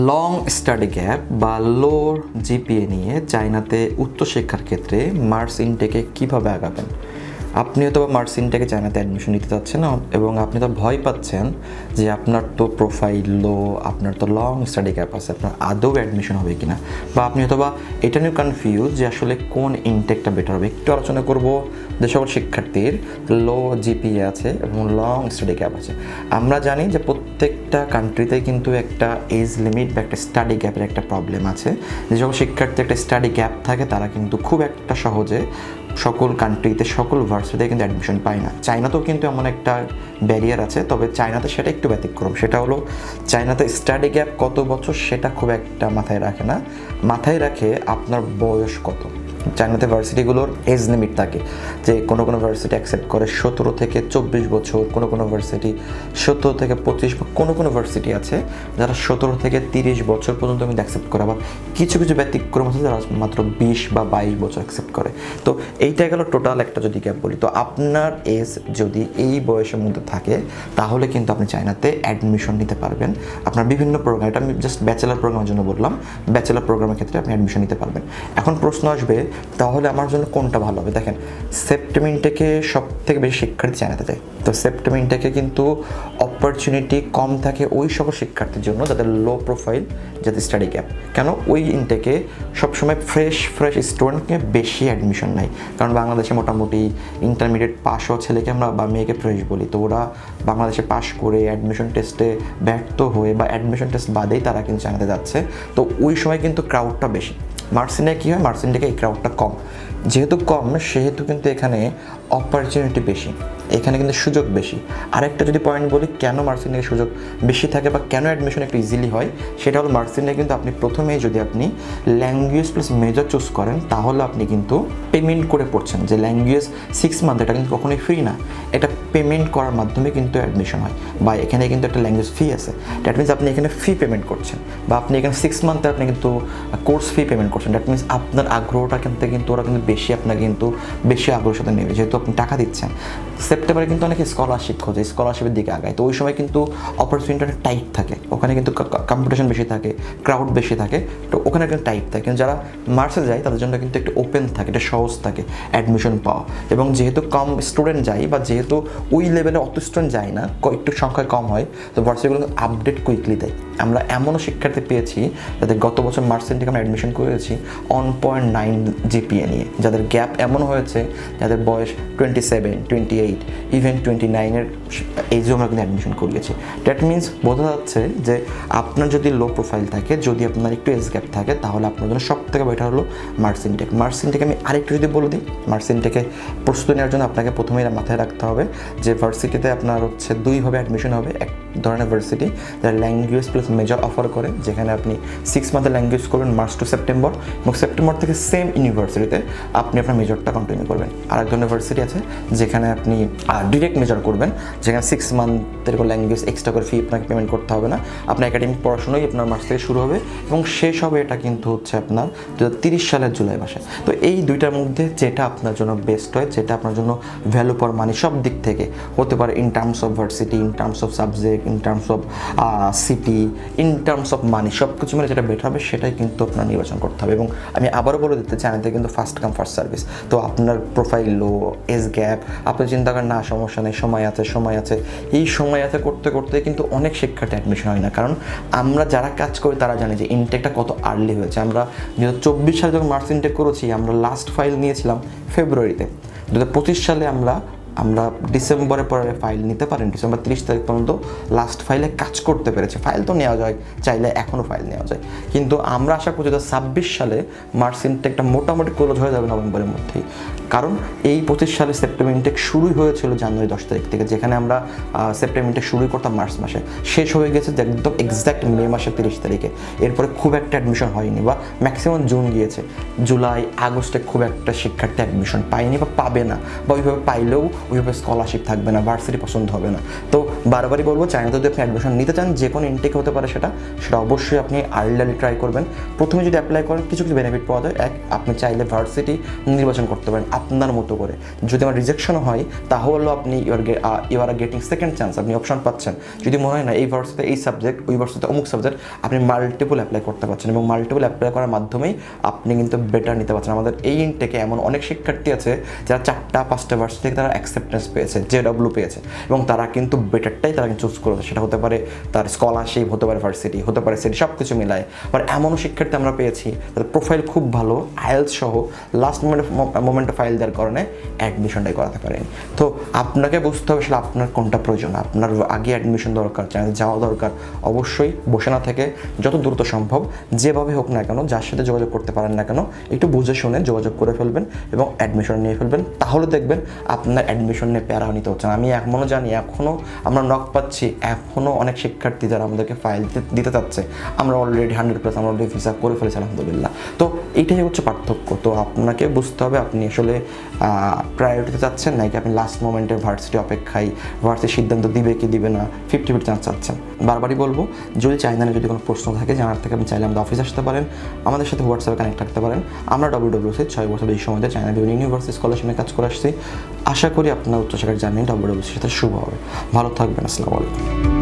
Long study gap বা লো GPA নিয়ে চায়নাতে উচ্চশিক্ষার ক্ষেত্রে মার্স ইনটেকে কীভাবে আগাবেন। আপনি হয়তো মার্স ইনটেকে চায়নাতে অ্যাডমিশন নিতে চাচ্ছেন এবং আপনি তো ভয় পাচ্ছেন যে আপনার তো প্রোফাইল লো, আপনার তো লং স্টাডি গ্যাপ আছে, আপনার আদৌ অ্যাডমিশন হবে কিনা, বা আপনি হয়তো বা এটা নিয়ে কনফিউজ যে আসলে কোন ইনটেকটা বেটার হবে। একটু আলোচনা করব যে সকল শিক্ষার্থীর লো জিপিএ আছে এবং লং স্টাডি গ্যাপ আছে। আমরা জানি যে প্রত্যেকটা কান্ট্রিতে কিন্তু একটা এজ লিমিট বা একটা স্টাডি গ্যাপের একটা প্রবলেম আছে। যে সকল শিক্ষার্থী একটা স্টাডি গ্যাপ থাকে তারা কিন্তু খুব একটা সহজে সকল কান্ট্রিতে সকল ভার্সিটিতে কিন্তু অ্যাডমিশন পায় না। চায়নাতেও কিন্তু এমন একটা ব্যারিয়ার আছে, তবে চায়নাতে সেটা একটু ব্যতিক্রম। সেটা হলো চায়নাতে স্টাডি গ্যাপ কত বছর সেটা খুব একটা মাথায় রাখে না, মাথায় রাখে আপনার বয়স কত। চায়নাতে ভার্সিটিগুলোর এজ লিমিট থাকে, যে কোনো ভার্সিটি অ্যাকসেপ্ট করে 17 থেকে 24 বছর, কোনো ভার্সিটি 17 থেকে 25, বা কোনো ভার্সিটি আছে যারা 17 থেকে 30 বছর পর্যন্ত কিন্তু অ্যাকসেপ্ট করে। আবার কিছু ব্যতিক্রম আছে যারা মাত্র 20 বা 22 বছর অ্যাকসেপ্ট করে। তো এইটা গেল টোটাল একটা যদি গ্যাপ বলি। তো আপনার এজ যদি এই বয়সের মধ্যে থাকে তাহলে কিন্তু আপনি চায়নাতে অ্যাডমিশন নিতে পারবেন। আপনার বিভিন্ন প্রোগ্রাম, এটা আমি জাস্ট ব্যাচেলার প্রোগ্রামের জন্য বললাম, ব্যাচেলার প্রোগ্রামের ক্ষেত্রে আপনি অ্যাডমিশন নিতে পারবেন। এখন প্রশ্ন আসবে তাহলে আমার জন্য কোনটা ভালো হবে। দেখেন, সেপ্টেম ইনটেকে সব থেকে বেশি শিক্ষার্থী চায়নাতে যায়। তো সেপ্টেম ইনটেকে কিন্তু অপরচুনিটি কম থাকে ওই সকল শিক্ষার্থীর জন্য যাদের লো প্রোফাইল, যাদের স্টাডি গ্যাপ। কেন ওই ইনটেকে সবসময় ফ্রেশ স্টুডেন্টকে বেশি অ্যাডমিশন নেয়, কারণ বাংলাদেশে মোটামুটি ইন্টারমিডিয়েট পাস হওয়া ছেলেকে আমরা বা মেয়েকে ফ্রেশ বলি। তো ওরা বাংলাদেশে পাস করে অ্যাডমিশন টেস্টে ব্যর্থ হয়ে বা অ্যাডমিশন টেস্ট বাদেই তারা কিন্তু চায়নাতে যাচ্ছে। তো ওই সময় কিন্তু ক্রাউডটা বেশি। মার্স ইন্ডিয়া কী হয়, মার্স ইন্ডিয়াকে এই ক্রাউডটা কম, যেহেতু কম সেহেতু কিন্তু এখানে অপরচুনিটি বেশি, এখানে কিন্তু সুযোগ বেশি। আরেকটা যদি পয়েন্ট বলি কেন মার্স ইন্ডিয়ায় সুযোগ বেশি থাকে বা কেন অ্যাডমিশন একটু ইজিলি হয়, সেটা হলো মার্স ইন্ডিয়া কিন্তু আপনি প্রথমেই যদি আপনি ল্যাঙ্গুয়েজ প্লাস মেজর চুজ করেন তাহলে আপনি কিন্তু পেমেন্ট করে পড়ছেন। যে ল্যাঙ্গুয়েজ 6 মান্থ এটা কিন্তু কখনোই ফ্রি না, এটা পেমেন্ট করার মাধ্যমে কিন্তু অ্যাডমিশন হয়, বা এখানে কিন্তু একটা ল্যাঙ্গুয়েজ ফি আছে। দ্যাট মিনস আপনি এখানে ফি পেমেন্ট করছেন, বা আপনি এখানে 6 মান্থে আপনি কিন্তু কোর্স ফি পেমেন্ট করছেন। দ্যাট মিনস আপনার আগ্রহটা কিন্তু ওরা কিন্তু বেশি আপনাকে কিন্তু বেশি আগ্রহের সাথে নেবে, যেহেতু আপনি টাকা দিচ্ছেন। সেপ্টেম্বরে কিন্তু অনেকে স্কলারশিপ খোঁজে, স্কলারশিপের দিকে আগায়। তো ওই সময় কিন্তু অপরচুনিটি টাইট থাকে, ওখানে কিন্তু কম্পিটিশন বেশি থাকে, ক্রাউড বেশি থাকে, তো ওখানে কিন্তু টাইট থাকে। কিন্তু যারা মার্সে যায় তাদের জন্য কিন্তু একটু ওপেন থাকে, এটা সহজ থাকে অ্যাডমিশন পাওয়া। এবং যেহেতু কম স্টুডেন্ট যায়, বা যেহেতু ওই লেভেলে অত স্টুডেন্ট যায় না, একটু সংখ্যায় কম হয়, তো ভার্সিটিগুলো আপডেট কুইকলি দেয়। আমরা এমনও শিক্ষার্থী পেয়েছি যাদের গত বছর মার্স থেকে আমরা অ্যাডমিশন করেছি 1.9 জিপিএ নিয়ে, যাদের গ্যাপ এমন হয়েছে যাদের বয়স 27, 28, ইভেন 29-এর এজও আমরা কিন্তু অ্যাডমিশন করিয়েছি। দ্যাট মিনস বোঝা যাচ্ছে যে আপনার যদি লো প্রোফাইল থাকে, যদি আপনার একটু এজ গ্যাপ থাকে, তাহলে আপনার জন্য সব থেকে বেটার হলো মার্স ইনটেক। মার্স ইনটেক আমি আরেকটু যদি বলে দিই, মার্স ইনটেকে প্রস্তুতি নেওয়ার জন্য আপনাকে প্রথমেই মাথায় রাখতে হবে যে ভার্সিটিতে আপনার হচ্ছে দুইভাবে অ্যাডমিশন হবে। এক ধরনের ভার্সিটি যারা ল্যাঙ্গুয়েজ প্লাস মেজর অফার করে, যেখানে আপনি 6 মান্থের ল্যাঙ্গুয়েজ করবেন মার্চ টু সেপ্টেম্বর, এবং সেপ্টেম্বর থেকে সেম ইউনিভার্সিটিতে আপনি আপনার মেজরটা কন্টিনিউ করবেন। আরেক ধরনের ভার্সিটি আছে যেখানে আপনি ডিরেক্ট মেজর করবেন, যেখানে 6 মান্থের কোনো ল্যাঙ্গুয়েজ এক্সট্রা করে ফি আপনাকে পেমেন্ট করতে হবে না। আপনার একাডেমিক পড়াশোনাই আপনার মার্চ থেকে শুরু হবে এবং শেষ হবে এটা কিন্তু হচ্ছে আপনার 2030 সালের জুলাই মাসে। তো এই দুইটার মধ্যে যেটা আপনার জন্য বেস্ট হয়, যেটা আপনার জন্য ভ্যালু ফর মানি সব দিক থেকে হতে পারে, in terms of varsity, in terms of subject, in terms of city, in terms of money, সব কিছু মিলে যেটা বেটার হবে সেটাই কিন্তু আপনার নির্বাচন করতে হবে। এবং আমি আবারও বলে দিতে চাই, আমাদের কিন্তু ফার্স্ট কাম ফার্স্ট সার্ভিস। তো আপনার প্রোফাইল লো, এজ গ্যাপ, আপনি চিন্তা করেন না সমস্যা নেই, সময় আছে, এই সময় আছে করতে করতে কিন্তু অনেক শিক্ষার্থী অ্যাডমিশন হয় না। কারণ আমরা যারা কাজ করি তারা জানি যে ইনটেকটা কত আর্লি হয়েছে। আমরা 2024 সালে যখন মার্চ ইনটেক করেছি, আমরা লাস্ট ফাইল নিয়েছিলাম ফেব্রুয়ারিতে। 2025 সালে আমরা ডিসেম্বরের পরে ফাইল নিতে পারেন, ডিসেম্বর 30 তারিখ পর্যন্ত লাস্ট ফাইলে কাজ করতে পেরেছি। ফাইল তো নেওয়া যায়, চাইলে এখনও ফাইল নেওয়া যায়, কিন্তু আমরা আশা করছি 2026 সালে মার্চ ইনটেকটা মোটামুটি ক্লোজ হয়ে যাবে নভেম্বরের মধ্যেই। কারণ এই 25 সালে সেপ্টেম্বর ইনটেক শুরুই হয়েছিল জানুয়ারি 10 তারিখ থেকে, যেখানে আমরা সেপ্টেম্বর ইনটেক শুরুই করতাম মার্চ মাসে, শেষ হয়ে গেছে একদম এক্স্যাক্ট মে মাসের 30 তারিখে। এরপরে খুব একটা অ্যাডমিশন হয়নি, বা ম্যাক্সিমাম জুন গিয়েছে, জুলাই আগস্টে খুব একটা শিক্ষার্থী অ্যাডমিশন পায়নি বা পাবে না, বা ওইভাবে পাইলেও ওইভাবে স্কলারশিপ থাকবে না, ভার্সিটি পছন্দ হবে না। তো বারবারই বলবো, চায়নাতে যদি আপনি অ্যাডমিশন নিতে চান, যে কোনো ইনটেক হতে পারে সেটা অবশ্যই আপনি আর্লি ট্রাই করবেন। প্রথমে যদি অ্যাপ্লাই করেন কিছু বেনিফিট পাওয়া যায়। এক, আপনি চাইলে ভার্সিটি নির্বাচন করতে পারেন আপনার মতো করে। যদি আমার রিজেকশনও হয় তাহলেও আপনি you are getting second chance, আপনি অপশন পাচ্ছেন। যদি মনে হয় না এই ভার্সিটিতে এই সাবজেক্ট, ওই ভার্সিটিতে অমুক সাবজেক্ট, আপনি মাল্টিপল অ্যাপ্লাই করতে পারছেন এবং মাল্টিপল অ্যাপ্লাই করার মাধ্যমেই আপনি কিন্তু বেটার নিতে পারছেন। আমাদের এই ইনটেকে এমন অনেক শিক্ষার্থী আছে যারা 4-5টা ভার্সিটি থেকে তারা অ্যাকসেপ্টেন্স পেয়েছে, JW পেয়েছে, এবং তারা কিন্তু বেটারটাই তারা কিন্তু চুজ করেছে। সেটা হতে পারে তার স্কলারশিপ, হতে পারে ভার্সিটি, হতে পারে সিটি, সব কিছু মিলায়। আর এমনও শিক্ষার্থী আমরা পেয়েছি তাদের প্রোফাইল খুব ভালো, IELTS সহ লাস্ট মোমেন্টে ফাইল দেওয়ার কারণে অ্যাডমিশনটাই করাতে পারেন। তো আপনাকে বুঝতে হবে আসলে আপনার কোনটা প্রয়োজন। আপনার আগে অ্যাডমিশন দরকার, চায়নাতে যাওয়া দরকার, অবশ্যই বসে না থেকে যত দ্রুত সম্ভব যেভাবে হোক না কেন, যার সাথে যোগাযোগ করতে পারেন না কেন, একটু বুঝে শুনে যোগাযোগ করে ফেলবেন এবং অ্যাডমিশন নিয়ে ফেলবেন। তাহলে দেখবেন আপনার অ্যাডমিশন নিয়ে প্যারা নিতে হচ্ছে না। আমি এখনও জানি, এখনও আমরা নক পাচ্ছি, এখনও অনেক শিক্ষার্থী যারা আমাদেরকে ফাইল দিতে চাচ্ছে। আমরা অলরেডি 100+ আমরা অলরেডি ভিসা করে ফেলেছি আলহামদুলিল্লাহ। তো এইটাই হচ্ছে পার্থক্য। তো আপনাকে বুঝতে হবে আপনি আসলে প্রায়োরিটিতে চাচ্ছেন নাকি আপনি লাস্ট মোমেন্টে ভার্সিটি অপেক্ষায়, ভার্সিটি সিদ্ধান্ত দিবে কি দিবে না 50-50 চান্স চাচ্ছেন। বারবারই বলবো, যদি চায়না নিয়ে যদি কোনো প্রশ্ন থাকে জানার থেকে আপনি চাইলে আমাদের অফিসে আসতে পারেন, আমাদের সাথে হোয়াটসঅ্যাপে কানেক্ট থাকতে পারেন। আমরা WWC 6 বছর এই সময়তে চায়না বিভিন্ন ইউনিভার্সিটি স্কলারশিপ নিয়ে কাজ করে আসছি। আশা করি আপনার উচ্চশিক্ষার জার্নি WWCর সাথে শুভ হবে। ভালো থাকবেন। আসসালামু আলাইকুম।